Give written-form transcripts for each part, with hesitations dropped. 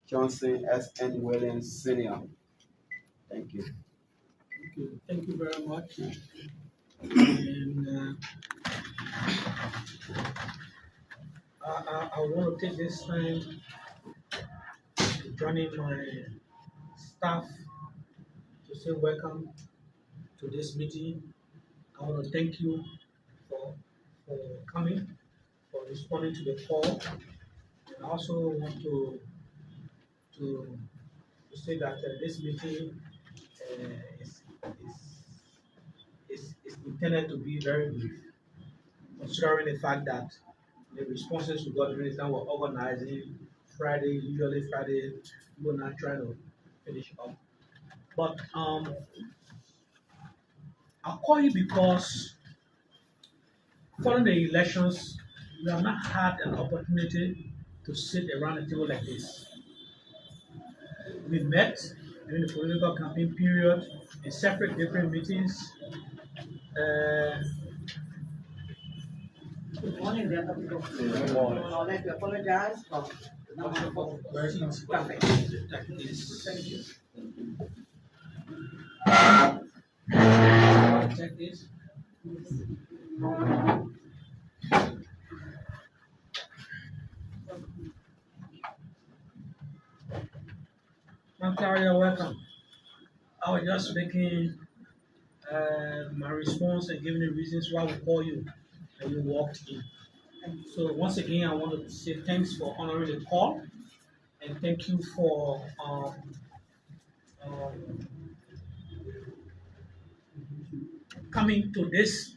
Johnson S.N. Williams Sr. Thank you. Thank you very much. And I want to take this time to join in my staff to say welcome to this meeting. I want to thank you for coming, for responding to the call. And I also want to say that this meeting is intended to be very brief, considering the fact that the responses we got during this time were organizing Friday, usually Friday, we're not trying to finish up. But I'll call you because following the elections, we have not had an opportunity to sit around a table like this. We met during the political campaign period in separate different meetings. Good morning, dear people. Good morning. I'd like to apologize for the number of questions. Perfect. Thank you. Check this. Clara, you're welcome. I was just making my response and giving the reasons why we call you and you walked in. So once again, I want to say thanks for honoring the call and thank you for coming to this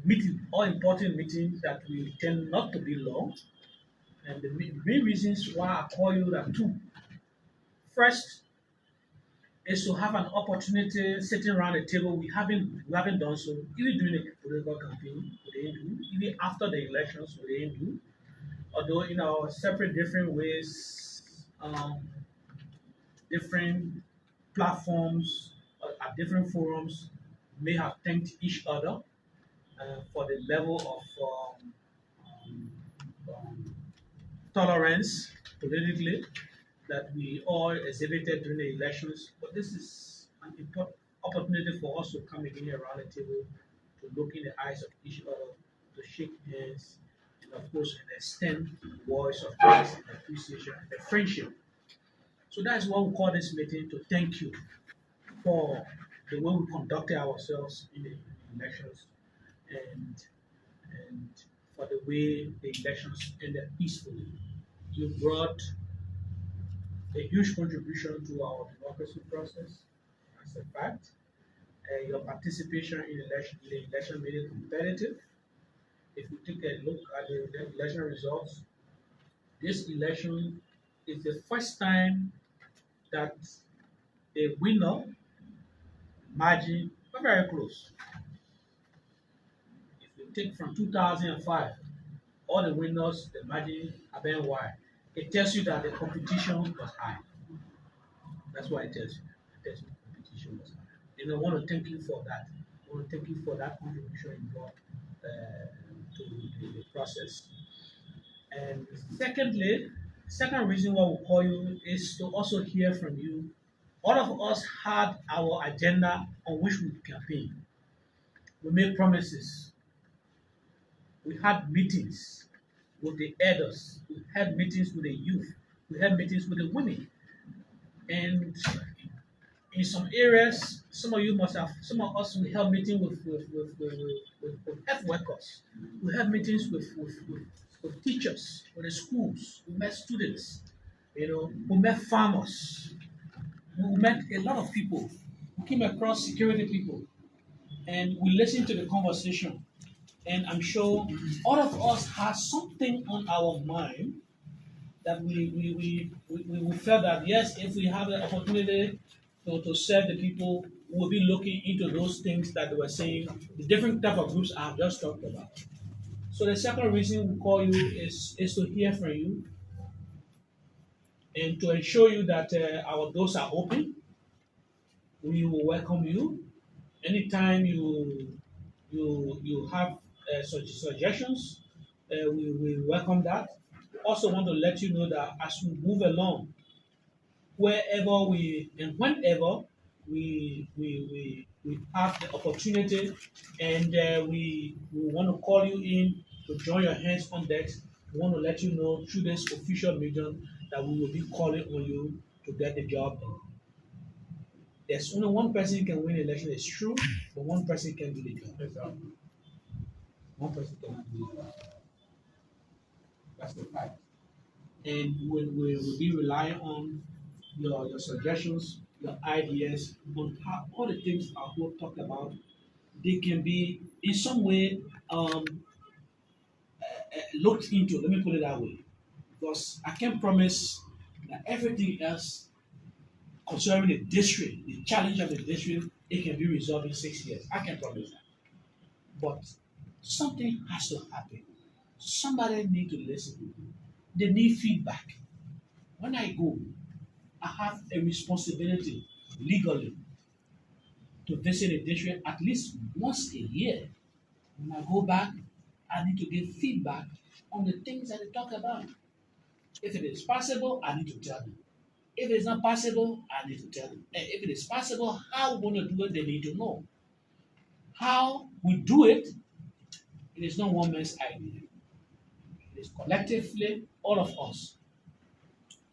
meeting, all important meeting that we tend not to be long. And the main reasons why I call you are two. First is to have an opportunity sitting around the table. We haven't done so even during the political campaign. We didn't do even after the elections. We didn't do. Although in our separate different ways, different platforms at different forums may have thanked each other for the level of tolerance politically that we all exhibited during the elections. But this is an important opportunity for us to come again around the table, to look in the eyes of each other, to shake hands, and of course, extend voice of thanks and appreciation and friendship. So that's what we call this meeting, to thank you for the way we conducted ourselves in the elections and and for the way the elections ended peacefully. You brought a huge contribution to our democracy process. As a fact, your participation in the election made it competitive. If you take a look at the election results, this election is the first time that the winner margin were very close. If you take from 2005, all the winners, the margin are very wide. It tells you that the competition was high. That's what it tells you. It tells you the competition was high. And I want to thank you for that. I want to thank you for that contribution you brought to the process. And secondly, second reason why we call you is to also hear from you. All of us had our agenda on which we campaign. We made promises. We had meetings with the elders. We had meetings with the youth. We had meetings with the women. And in some areas, some of us, we held meetings with health workers. We had meetings with teachers, with the schools. We met students, we met farmers. We met a lot of people. We came across security people and we listened to the conversation. And I'm sure all of us had something on our mind that we felt that yes, if we have the opportunity to serve the people, we'll be looking into those things that they were saying, the different type of groups I've just talked about. So the second reason we call you is to hear from you and to ensure you that our doors are open. We will welcome you anytime you have such suggestions. We welcome that. Also want to let you know that as we move along, wherever we and whenever we have the opportunity and we want to call you in to join your hands on deck. We want to let you know through this official medium that we will be calling on you to get the job done. There's only one person who can win the election, it's true, but one person can do the job. One person cannot do the job. That's the fact. And we will be relying on your suggestions, your ideas on how all the things our board talked about. They can be in some way looked into. Let me put it that way, because I can promise that everything else concerning the district, the challenge of the district, it can be resolved in 6 years. I can promise that. But something has to happen. Somebody need to listen. They need feedback. When I go, I have a responsibility legally to visit a district at least once a year. When I go back, I need to give feedback on the things that they talk about. If it is possible, I need to tell them. If it is not possible, I need to tell them. And if it is possible, how we're going to do it, they need to know. How we do it, it is not one man's idea. It is collectively all of us.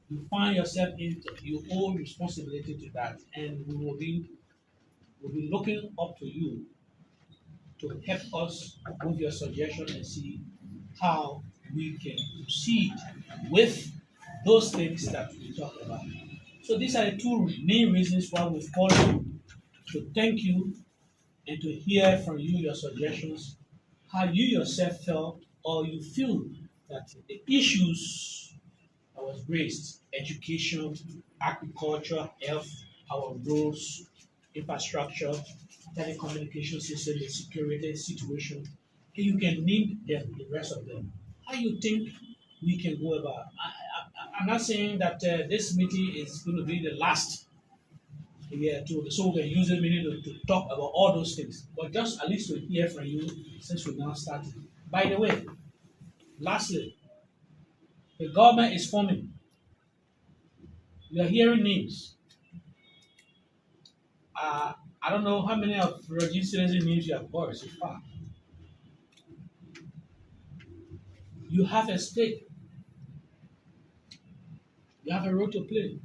You find yourself in your own responsibility to that, and we'll be looking up to you to help us with your suggestion and see how we can proceed with those things that we talked about. So these are the two main reasons why we've called you, to thank you and to hear from you your suggestions, how you yourself felt or you feel that the issues that was raised, education, agriculture, health, our roads, infrastructure, telecommunication system, the security situation, and you can name them, the rest of them. How you think we can go about? I'm not saying that this meeting is going to be the last. Yeah, so we can use the meeting to talk about all those things, but just at least to hear from you since we now started. By the way, lastly, the government is forming. We are hearing names. I don't know how many of Reggie citizen names you have heard so far. You have a stake. You have a role to play.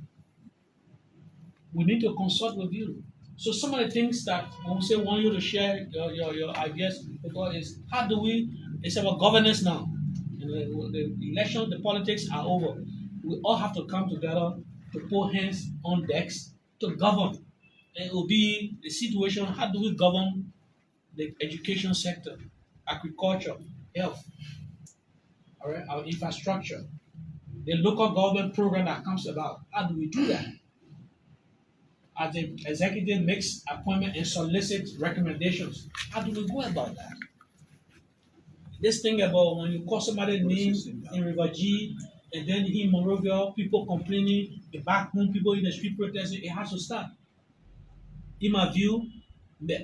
We need to consult with you. So some of the things that when we say want you to share your ideas because is how do we it's about governance now. And the election, the politics are over. We all have to come together to put hands on decks to govern. And it will be the situation, how do we govern the education sector, agriculture, health, all right, our infrastructure, the local government program that comes about. How do we do that? As the executive makes appointment and solicits recommendations, how do we go about that? This thing about when you call somebody name in River G and then in Monrovia, people complaining, the back home, people in the street protesting, it has to stop. In my view,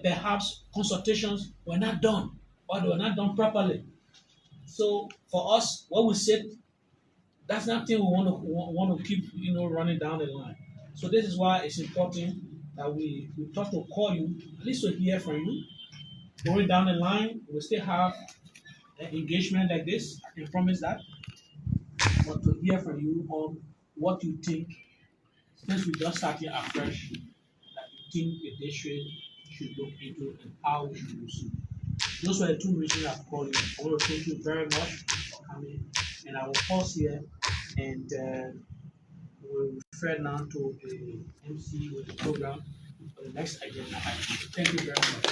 perhaps consultations were not done or they were not done properly. So for us, what we said, that's nothing we want to keep running down the line. So this is why it's important that we try to call you at least to hear from you. Going down the line, we still have an engagement like this. I can promise that. But to hear from you on what you think, since we just started afresh, that you think the district should look into and how we should proceed. Those were the two reasons I've called you. I want to thank you very much for coming. And I will pause here and we'll refer now to the MC with the program for the next agenda item. Thank you very much.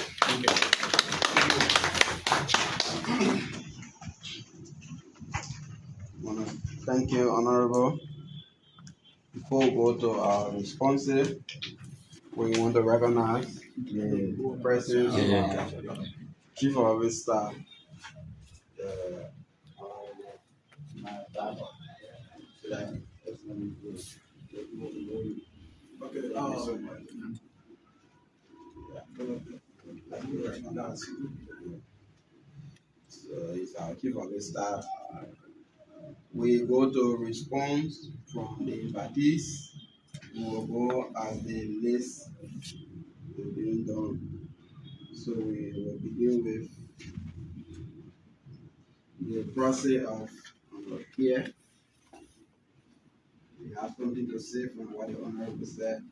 Thank you, Honorable. Before we go to our responses, we want to recognize the presence of our Chief of Office Staff, so he's our Chief of Office Staff. We go to response from the parties. we will go as the list is being done. So we will begin with the process of here. You have something to say from what the honorable said.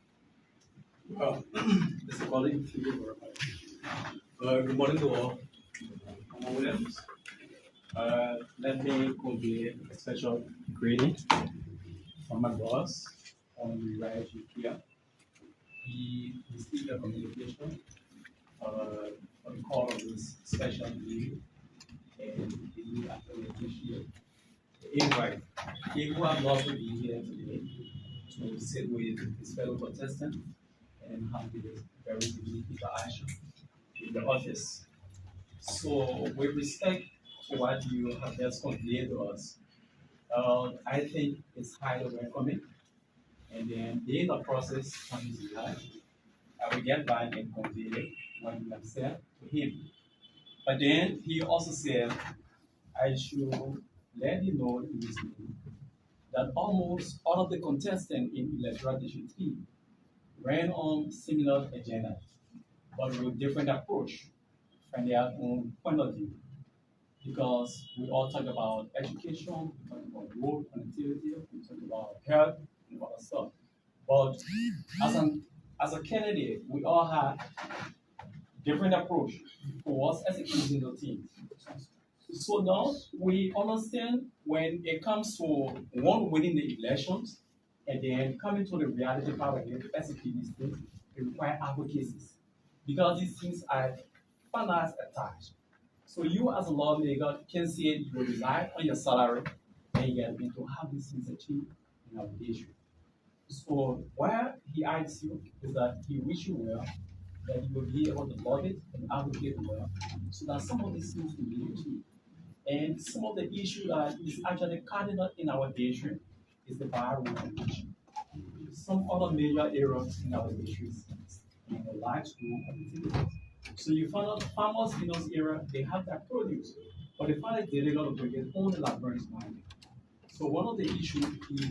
Well, Mr. Colleague, thank you very much. Good morning to all. I'm Williams. Let me convey a special greeting from my boss on the right here. He received a communication on the call of this special meeting, and he actually appreciate the invite. He who have not been here today to sit with his fellow contestant and have this very unique interaction in the office. So, with respect to what you have just conveyed to us, I think it's highly welcoming. And then, in the process comes that I will get back and convey what you have said to him. But then he also said, I should let you know in this meeting that almost all of the contestants in electoral district 3 ran on similar agendas, but with different approach from their own point of view. Because we all talk about education, we talk about road connectivity, we talk about health and other stuff. But as a candidate, we all have different approach towards executing the team. So now we understand when it comes to one winning the elections and then coming to the reality part of it, to execute these things, it requires advocacies. Because these things are finance attached. So you as a lawmaker can see it, you rely on your salary and you get to have these things achieved in our district. So where he asks you is that he wish you well, that you will be able to love it and advocate well, so that some of these things will be achieved. And some of the issue that is actually cardinal in our district is the bar issue. Some other major areas in our district in the large school activities. So you find out farmers in those areas, they have their produce, but they find it difficult to bring it only laborers market. So one of the issues is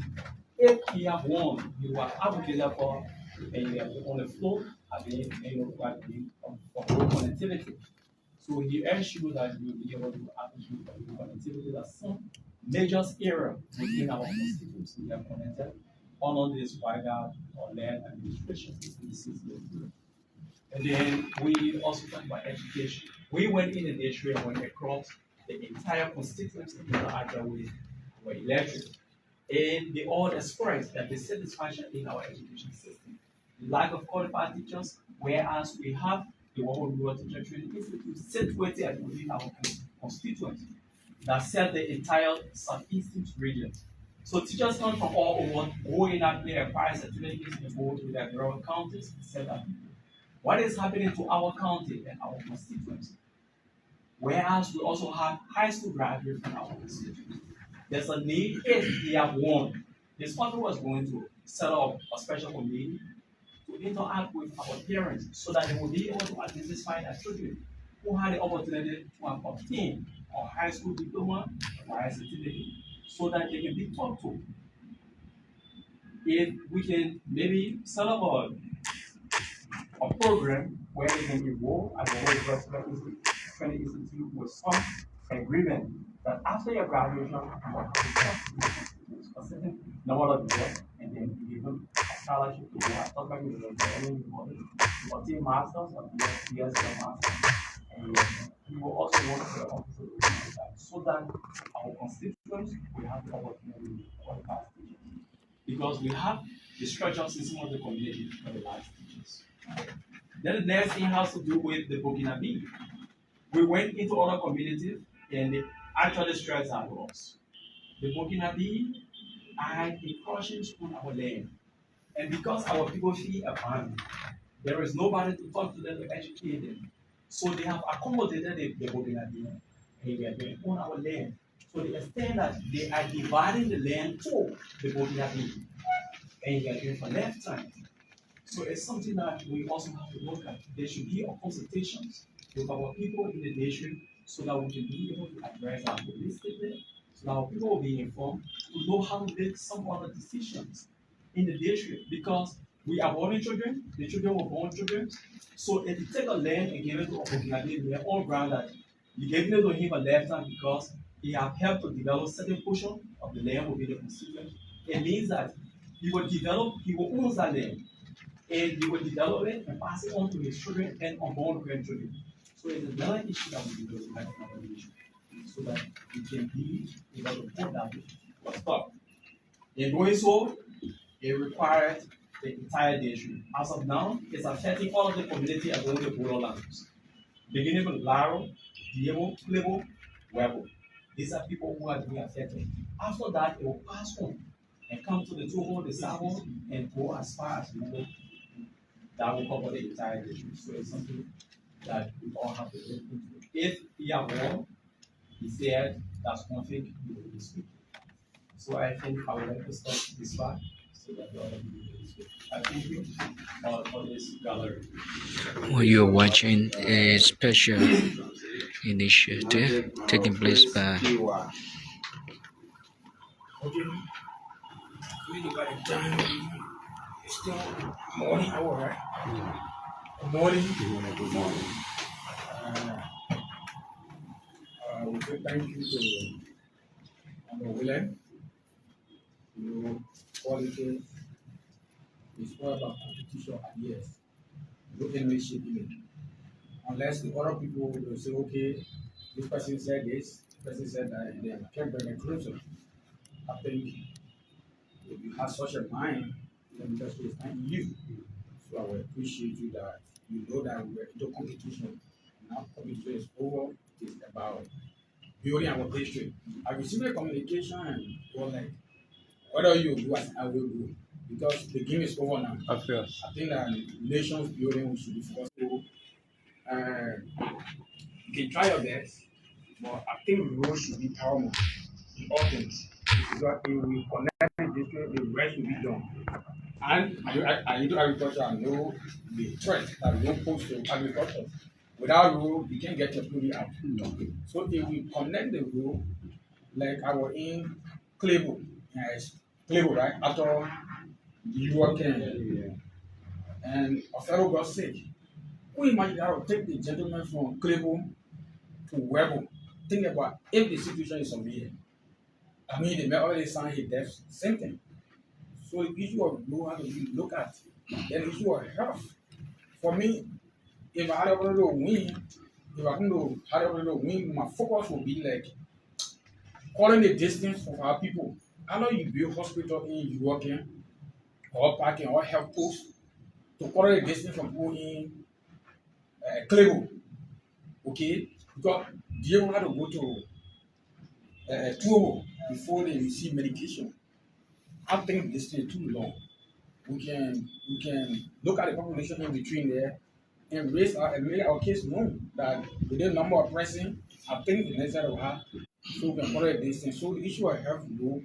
if he have won, he will advocate for on the floor, and then for road connectivity. So he ensures that you will be able to advocate for road connectivity. That's some major area within our constituency we have connected on this wider or land administration in the city. And then we also talk about education. We went in the district and went across the entire constituency in the actual way were elected. And they all expressed that the satisfaction in our education system. The lack of qualified teachers, whereas we have the World Rural Teacher Training Institute situated within our constituency that serve the entire southeastern region. So teachers come from all over, go in and acquire certificates and go to their rural counties, etc. What is happening to our county and our constituency? Whereas we also have high school graduates from our constituency. There's a need if they have won. This country was going to set up a special committee to interact with our parents so that they will be able to identify their children who had the opportunity to obtain a high school diploma or high certificate so that they can be talked to. If we can maybe set up a program where they can enroll at the World Training Institute with some agreement that after your graduation, you will have a certain number of years and then you give them a scholarship to go after graduation, to obtain masters or years of masters. And we will also work with the office of the so that our constituents will have the opportunity to qualify teachers. Because we have the structure system of the community for the large teachers. Then the next thing has to do with the Burkina Faso. We went into other communities and they actually stressed our laws. The Burkina Faso are encroaching on our land. And because our people feel abandoned, there is nobody to talk to them to educate them. So they have accommodated the Burkina Faso and they own our land. So the extent that they are dividing the land to the Burkina Faso and they are doing for left time. So it's something that we also have to look at. There should be consultations with our people in the nation so that we can be able to address our police statement, so that our people will be informed to know how to make some other decisions in the district because we are born children, the children were born children. So if you take a land and give it to Okokinade, we are all ground that you gave it to him a lifetime because he have helped to develop certain portion of the land within the constituency. It means that he will develop, he will own that land, and he will develop it and pass it on to his children and unborn grandchildren. So it's another issue that we need to like so that we can be able to put that was stop. In doing so, it required the entire district. As of now, it's affecting all of the community along the borderlands. Beginning from Laro, Diego, Clevo, Webo. These are people who are being affected. After that, it will pass on and come to the Togo, the Savo, and go as far as Lugo. That will cover the entire district. So it's something that we all have to look into. If he are wrong, he said that's one thing he will be speaking. So I think I would like to stop this part so that the other people will speak. I thank you for this gallery. Well, you're watching a special initiative taking place by PY. Okay. Really by the time it's still morning hour, right? Morning. Good morning. We say thank you to Honorable William. Quality is all about competition ideas. No enemy shaping it. Unless the other people will say, okay, this person said this person said that, and then can bring it closer. I think if you have such a mind, then just is thank you. So I will appreciate you that you know that we're into competition. Now competition is over. It's about building our district. I received a communication and it was like, whether you do as I will do. Because the game is over now. Of course. I think that nations building we should be focused on. You can try your best, but I think road should be paramount in all things. Because if we connect the district, the rest will be done. And I into agriculture, I know the threat that we don't pose to agriculture. Without road, you can't get your produce out. So if we connect the road, like I was in Clevo, yes, Clevo, right? After you work in, and a fellow got sick. Who imagine that will take the gentleman from Clevo to Webo? Think about if the situation is severe. I mean, they may already sign his death sentence. So the issue of law has to be looked at. Then the issue of health. For me, if I had already win, if I can had already win, my focus will be like calling the distance of our people. I know you build hospital in working or parking or health post to call the distance from people in Clevo. Okay? Because they will have to go to Togo before they receive medication. I think this is too long. We can look at the population in between there and make our case known that with the number of person, I think the next time we have, so we can follow the distance. So the issue I have to go,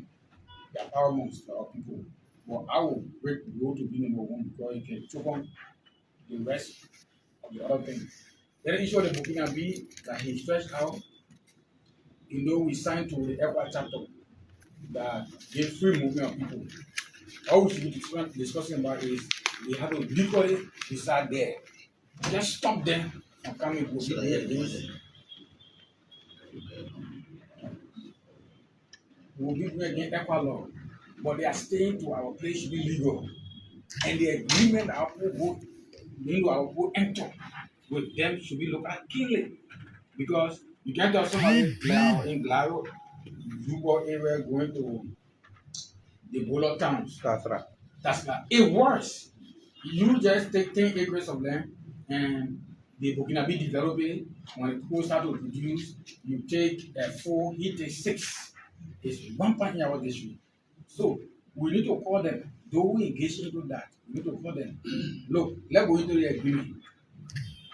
the empowerment to our people. But I will break the road to be number one because it can choke on the rest of the other things. Then the issue of the Burkina be that he stretched out. You know, we signed to the ECOWAS chapter that gives free movement of people. All we should be discussing about is they have to literally decide there. Just stop them from coming to the we'll be doing against ECOWAS law, but they are staying to our place should be legal. And the agreement our people will enter with them should be looked at keenly. Because you can't tell somebody now in Glaro, Zubo area going to the Bolo towns. That's right. It works. You just take 10 acres of land and the Burkinabe develop it. When it goes start to produce, you take 4, he takes 6. It's 1 point in our district. So we need to call them. Though we engage into that, we need to call them. Look, let's go into the agreement.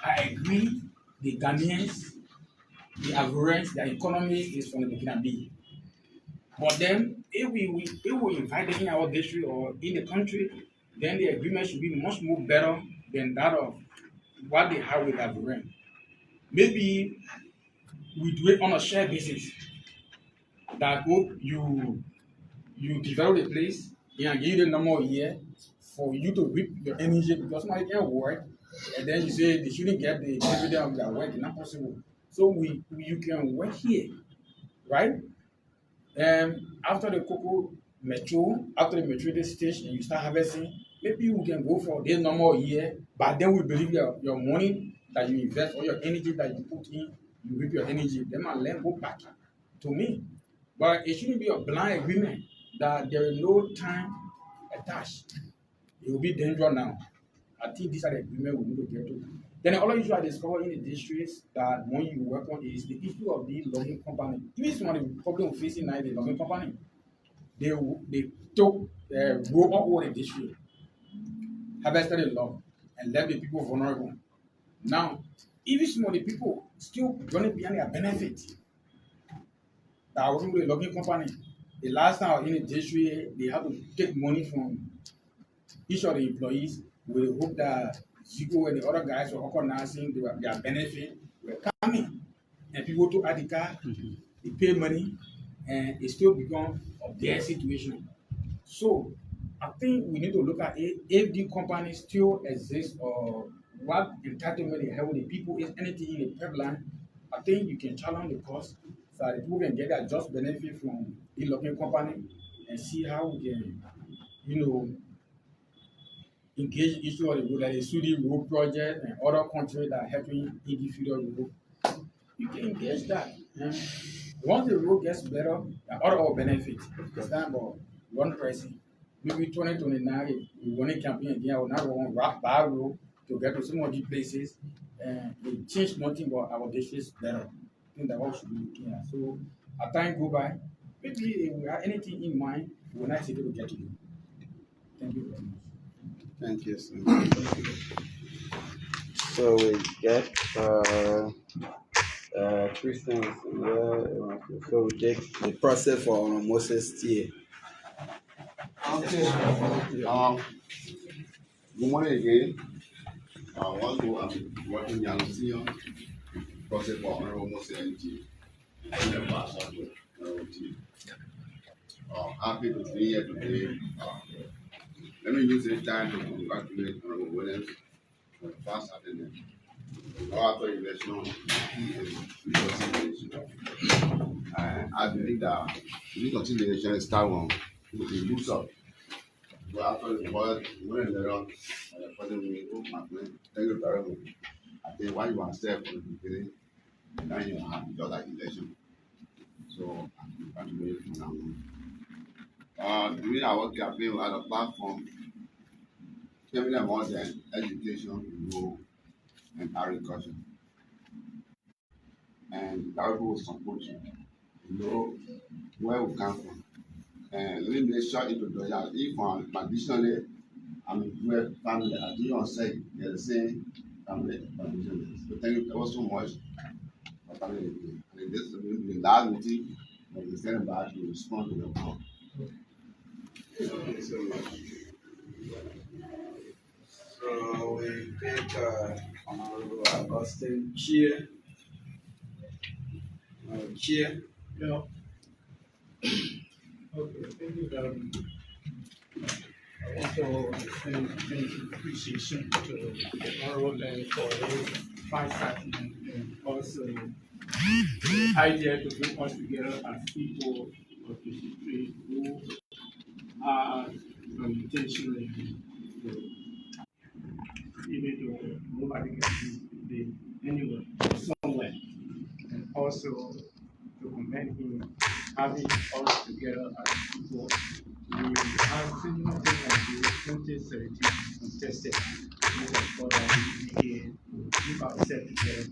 I agree the Ghanaians, the Ivorians, their economy is from the Burkinabe. But then, if we invite them in our district or in the country, then the agreement should be much more better than that of what they have with Ivorian. Maybe we do it on a shared basis. That you develop a place, Yeah, give you the number of year for you to reap your energy because somebody can work and then you say they shouldn't get the dividend of their work. It's not possible. So you can work here, right? After the cocoa mature, after the maturity stage and you start harvesting, maybe we can go for this normal year, but then we believe your money that you invest or your energy that you put in, you reap your energy, then my land go back to me. But it shouldn't be a blind agreement that there is no time attached. It will be dangerous now. I think these are the agreement we need to get to. Then the other issue I discovered in the districts that when you work on is the issue of the logging company. This is one of the problems facing now, the logging company. They took rope all over the district, harvested the log, and left the people vulnerable. Now, even some of the people still running behind their benefit that are working with a logging company. The last time I was in the district, they had to take money from each of the employees with the hope that Zico and the other guys were organizing their benefit were coming. And people took out the car, they pay money, and it still become a their situation. So I think we need to look at it if the company still exists or what entitlement they have with the people is anything in the pipeline. I think you can challenge the cost so that the people can get their just benefit from the local company and see how we can, engage issue of the road like the Sudi Road project and other countries that are helping in the field of the road. You can engage that. Once the road gets better, the other will benefit. It's time for one person. Maybe 2029, if we want to campaign again, I will not want rock bar road to get to some of these places. And it change nothing but our districts better. I think that all should be looking at. So as time go by, maybe if we have anything in mind, we will not able to get to you. Thank you very much. Thank you, sir. So we get Christians in there. So we take the process for Moses T. Okay. Good morning again. One who I'm working young senior process for Honorable Moses NG. In the past, happy to be here today. Let me use this time to congratulate Honorable Williams for the past attendance. After election, I believe that we continue the election start on with the lose up. But after the board, when they're on the president, we go, my friend, thank you very much. I think why you are step from the beginning, and then you have the other election. So I congratulate you now. During our campaign, we had a platform telling them about the education, rural, and agriculture. And that was supposed to know where we come from. And let me make sure introduction. If traditionally, I'm a family, I do not say they're the same family traditionally. So thank you ever so much for coming again. And this will be the last meeting, but we send back to respond to the call. Thank you so much. So we take Honorable Augustine Chia. Chia. Yeah. Okay, thank you very much. I also extend appreciation to the Honorable Mayor for his fine statement and also the idea to bring us together as people of the district who are intentionally even though nobody can see the anywhere somewhere, and also to commend him having us together as people. We have similar things like the 2017 contested for that we begin to keep ourselves together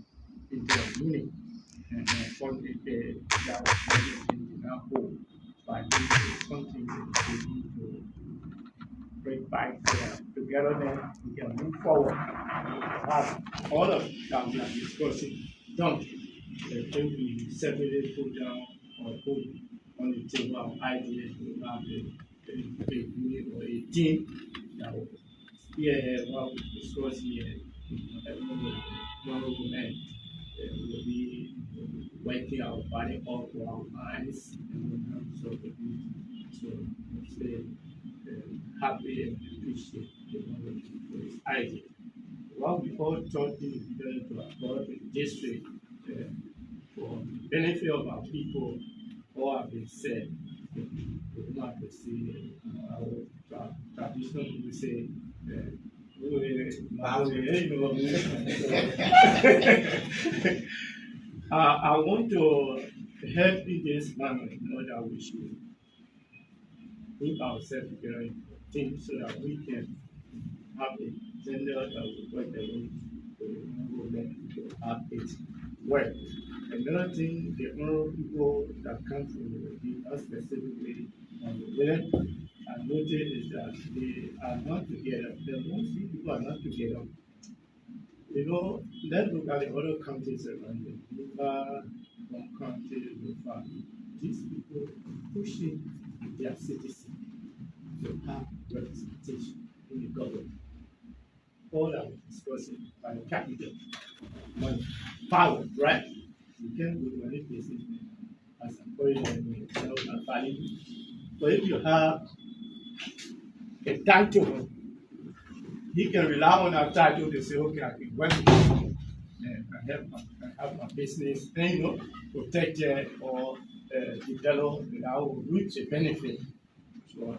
into a unit, and unfortunately that was not in our home. So I think it's something that we need to bring back together, then we can move forward. Have all of that we are discussing done. The thing we separately put down or put on the table of ideas to have a unit or a team that will what we discuss here. One of the men will be working our body up to our minds and so stay happy and appreciate for his idea. What we all thought he was going to afford the district for the benefit of our people, all have been said. We do not have to see our tradition, we say, I want to help in this manner in order we should put ourselves together in things so that we can have a gender that will work the way women have it work. Another thing, the honorable people that come from the not specifically on the women, I noticed is that they are not together. The mostly people are not together. You know, let's look at the other countries around them. One country, Lufa. These people pushing their citizens to have representation in the government. All that we're discussing by capital, money, power, right? You can't go to any places as a foreigner and value. But if you have a title, he can rely on our title to say, okay, I can work with you and I have my business, and you know, protect it or develop and I will reach a benefit. So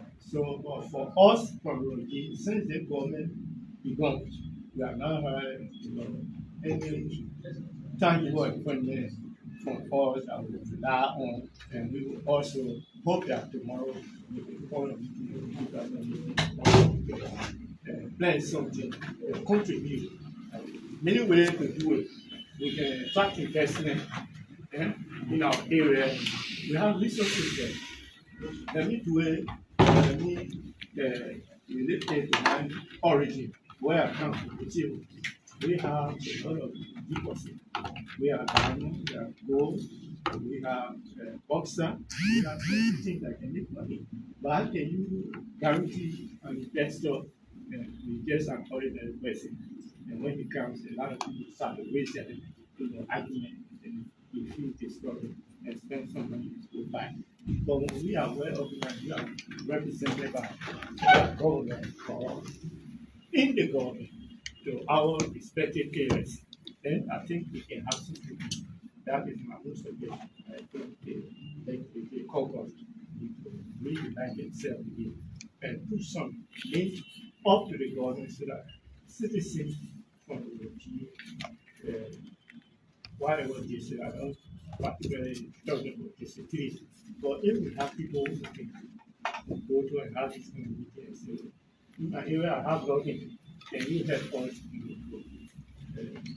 for us, from Rogi, since the government begun, we are now having any tangible equipment from us that we will rely on, and we will also hope that tomorrow we will all of you plan something, contribute. Many ways to do it. We can attract investment in our area. We have resources there. Let me do it. Let me relate to my origin, where I come from. We have a lot of deposit. We have diamond, we have gold, we have boxer, we have everything that can make money. But how can you guarantee an investor we just an ordinary person? And when he comes, a lot of people start to raise their argument and you feel discouraged and spend some money to go back. But when we are well organized, we are represented by the government for us in the government to our respective areas. Then I think we can have something. That is my own suggestion. I think the caucus need to reunite themselves again and put some aid up to the government so that citizens from the regime, whatever they say, I don't particularly talk about the situation. But if we have people who can go to an artist and we can say, in my area I have logging, can you help us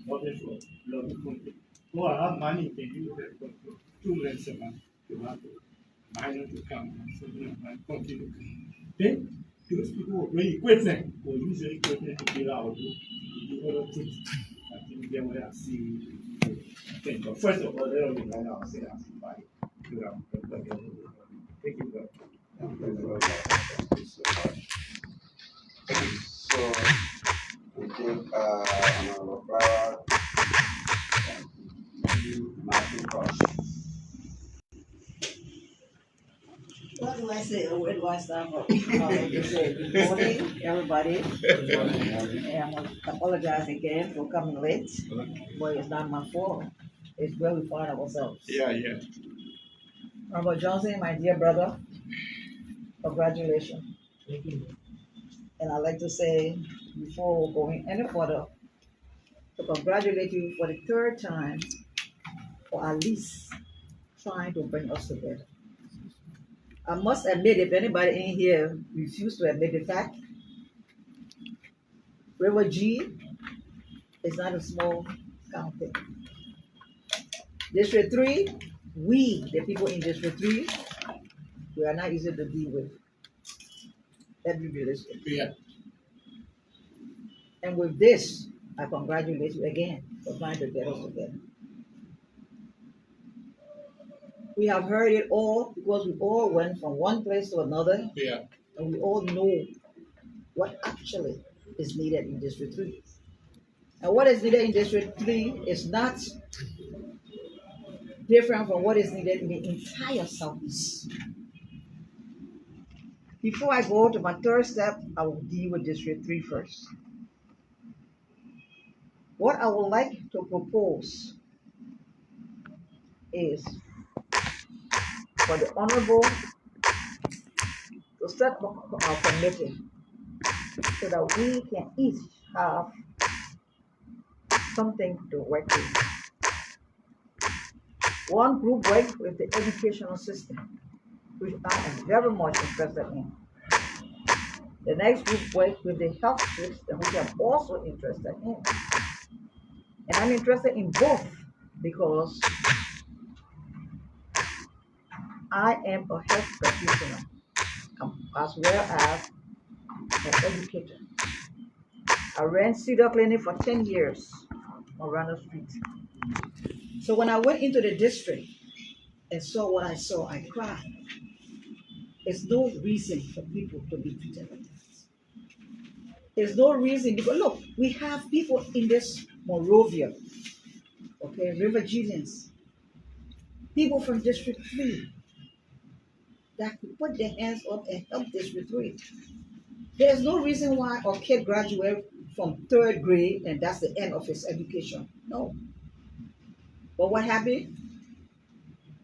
lobby for lobby company? Or I have money, can you help us to rent some to have a minor to come and something like my company? Then those people will bring equipment, will use the equipment to build our do other things. I think then we have see thing. But first of all, let us remind ourselves by thank you very So we think Honorable Flower, Matthew Cross. What do I say? Where do I start from? Good morning, everybody. And I apologize again for coming late, but it's not my fault. It's where we find ourselves. Yeah. Robert Johnson, my dear brother, congratulations. And I'd like to say, before going any further, to congratulate you for the third time, or at least trying to bring us together. I must admit, if anybody in here refuse to admit the fact, River G is not a small county. District 3, we, the people in District 3, we are not easy to deal with. Let me be realistic. Yeah. And with this, I congratulate you again for trying to get us together. We have heard it all because we all went from one place to another, Yeah. and we all know what actually is needed in District 3. And what is needed in District 3 is not different from what is needed in the entire Southeast. Before I go to my third step, I will deal with District 3 first. What I would like to propose is for the Honorable to set up a committee so that we can each have something to work with. One group work with the educational system, which I am very much interested in. The next group work with the health system, which I'm also interested in. And I'm interested in both because I am a health practitioner as well as an educator. I ran Cedar Clinic for 10 years on Randall Street. So when I went into the district and saw what I saw, I cried. There's no reason for people to be treated like that. There's no reason because look, we have people in this Monrovia, okay, River Gillians, people from District 3 that could put their hands up and help District 3. There's no reason why a kid graduates from 3rd grade and that's the end of his education. No. But what happened?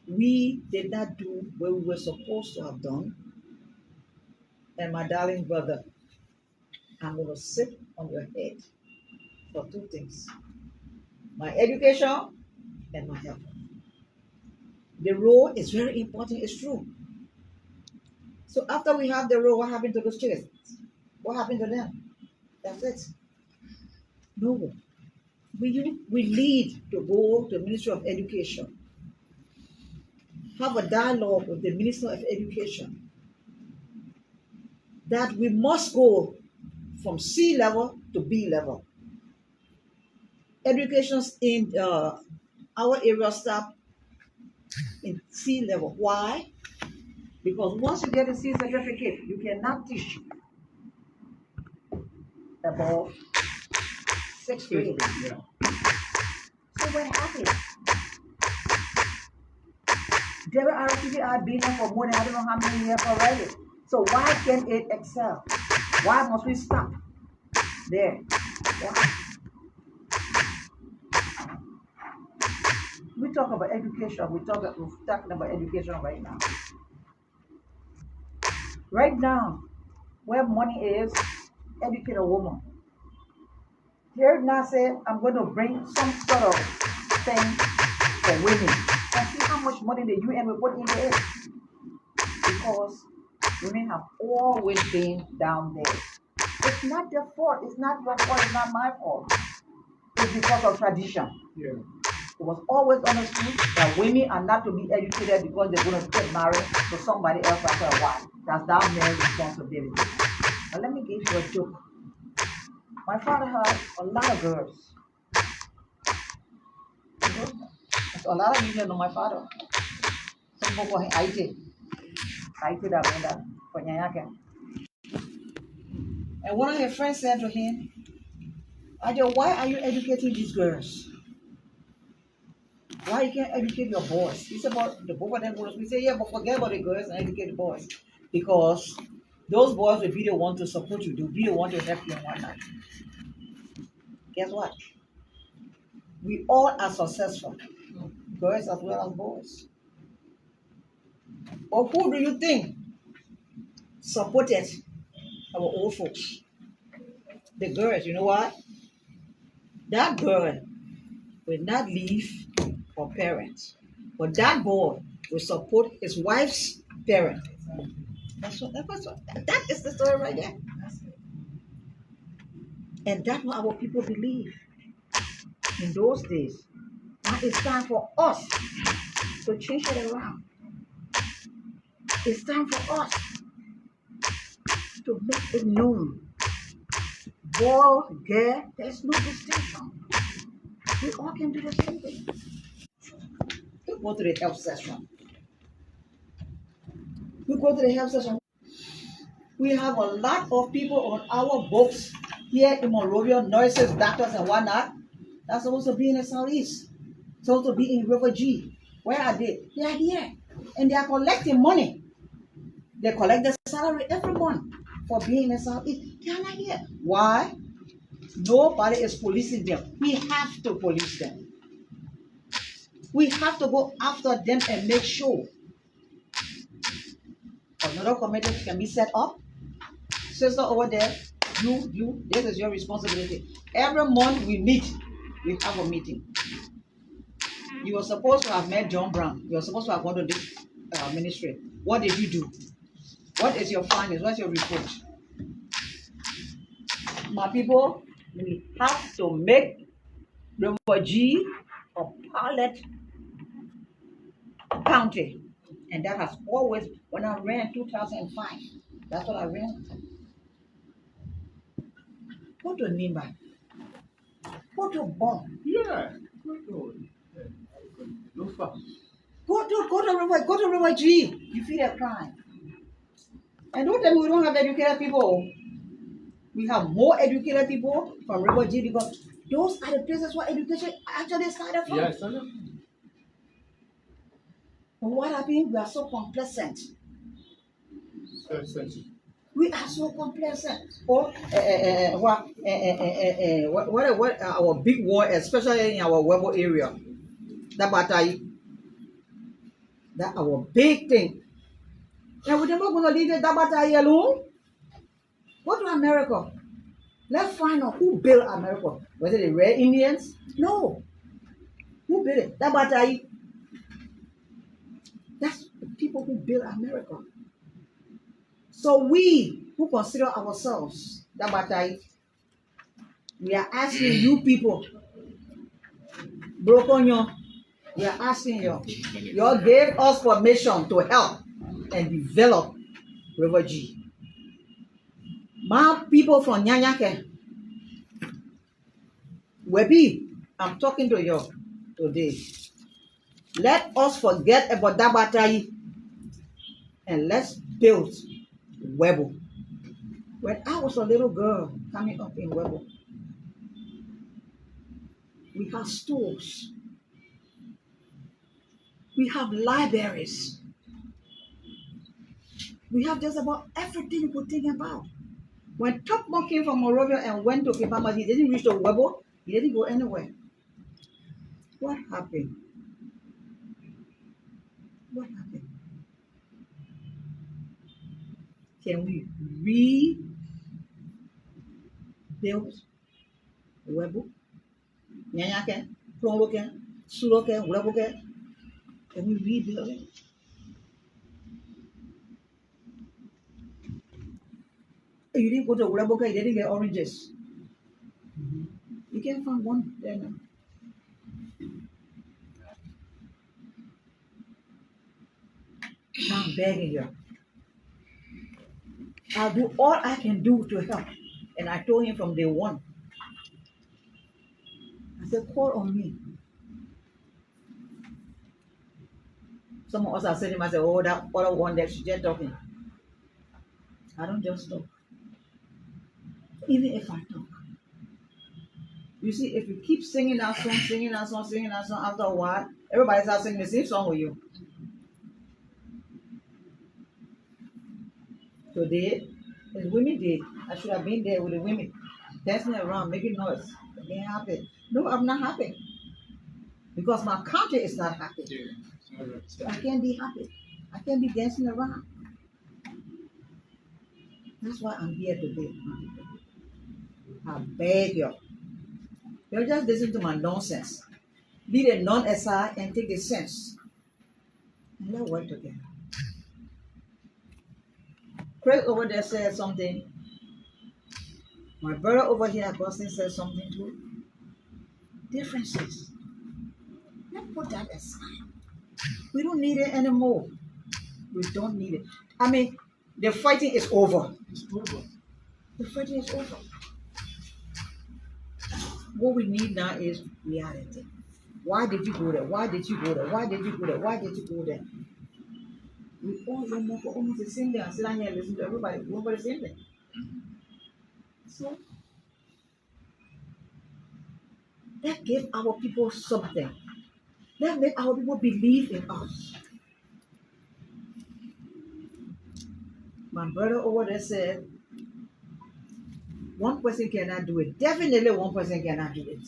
We did not do what we were supposed to have done. And my darling brother, I'm going to sit on your head for 2 things. My education and my health. The role is very important, it's true. So after we have the role, what happened to those children? What happened to them? That's it. No. We need to go to the Ministry of Education. Have a dialogue with the Minister of Education that we must go from C level to B level. Educations in our area stop in C level. Why? Because once you get a C certificate, you cannot teach above 6th grade. Yeah. So what happened? WRTV I've been there for more than I don't know how many years already. So why can't it excel? Why must we stop there? Why? We talk about education. We're talking about education right now. Right now, where money is, educate a woman. Here now say, I'm going to bring some sort of thing for women. And see how much money the UN will put in there. Because women have always been down there. It's not their fault. It's not your fault. It's not my fault. It's because of tradition. Yeah. It was always understood that women are not to be educated because they're going to get married to somebody else after a while. That's that man's responsibility. But let me give you a joke. My father had a lot of girls. A lot of you know my father. Some people call him Aite. Aite da Brenda for Nyanyake. And one of his friends said to him, Aite, why are you educating these girls? Why you can't educate your boys? He said, but the both of them boys. We say, yeah, but forget about the girls and educate the boys. Because those boys will be the one to support you. They'll be the one to help you and whatnot. Guess what? We all are successful. Girls as well as boys. But who do you think supported our old folks? The girls, you know what? That girl will not leave her parents. But that boy will support his wife's parent. That is the story right there. And that's what our people believe in those days. Now it's time for us to change it around. It's time for us to make it known. Boy, girl, there's no distinction. We all can do the same thing. We go to the health session. We have a lot of people on our books here in Monrovia, nurses, doctors, and whatnot. That's supposed to be in the Southeast. Supposed to be in River G. Where are they? They are here. And they are collecting money. They collect the salary every month for being in the Southeast. They are not here. Why? Nobody is policing them. We have to police them. We have to go after them and make sure another committee can be set up. Sister over there, this is your responsibility. Every month we meet, we have a meeting. You were supposed to have met John Brown. You were supposed to have gone to this ministry. What did you do? What is your findings? What's your report? My people, we have to make River G a pilot county. And that has always, when I ran 2005, that's what I ran. Go to Nimba. Go to Bon. Yeah. No far. Go to River G. You feel that crime. And don't tell me we don't have educated people. We have more educated people from River G because those are the places where education actually started from. Yes, I know. But what happened? We are so complacent. Self-centered. We are so complacent. Or what our big war, especially in our Webo area, that our big thing. And we're never going to leave that Batai alone. Go to America. Let's find out who built America. Was it the Red Indians? No. Who built it? That Batai. That's the people who built America. So we who consider ourselves that Batai, we are asking you people, Brokonyo, we are asking you, you gave us permission to help and develop River G. My people from Nyanyake, Webi, I'm talking to you today. Let us forget about Dabatai and let's build Webo. When I was a little girl coming up in Webo, we have stores. We have libraries. We have just about everything you could think about. When Top Monk came from Morovia and went to Kibama, he didn't reach to Webo. He didn't go anywhere. What happened? What happened? Can we rebuild Webo? Nyanyake, Plongoke, Suloke, Weboke? Can we rebuild it? You didn't go to Weboke, you didn't get oranges. You can't find one there now. I'm begging you. I'll do all I can do to help. And I told him from day one. I said, call on me. Some of us are saying, I said, oh, that other one that she's just talking. I don't just talk. Even if I talk. You see, if you keep singing that song, after a while, everybody starts singing the same song with you. Today, it's women day. I should have been there with the women, dancing around, making noise, being happy. No, I'm not happy. Because my country is not happy. So I can't be happy. I can't be dancing around. That's why I'm here today. I beg you. You just listen to my nonsense. Be the non-SI and take the sense. And let's work together. Craig over there said something. My brother over here, Augustine, said something too. Differences. Let's put that aside. We don't need it anymore. We don't need it. I mean, the fighting is over. It's over. The fighting is over. What we need now is reality. Why did you go there? Why did you go there? Why did you go there? Why did you go there? We all remember for almost the same thing. I sit down here and listen to everybody going for the same thing. So that gave our people something. That made our people believe in us. My brother over there said, one person cannot do it. Definitely one person cannot do it.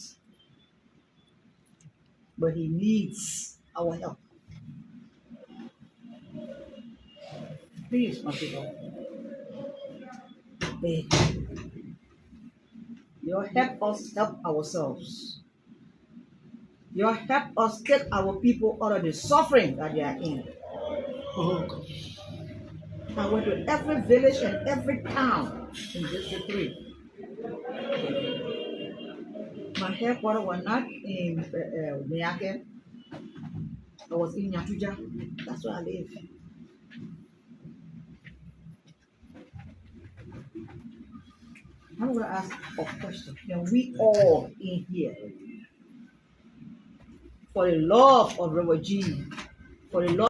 But he needs our help. Please, my people. Beg. You help us help ourselves. You help us take our people out of the suffering that they are in. Oh God. I went to every village and every town in District 3. My headquarters were not in Miyake. I was in Nyatuja. That's where I live. I'm going to ask a question. Can we all in here, for the love of Reverend G, for the love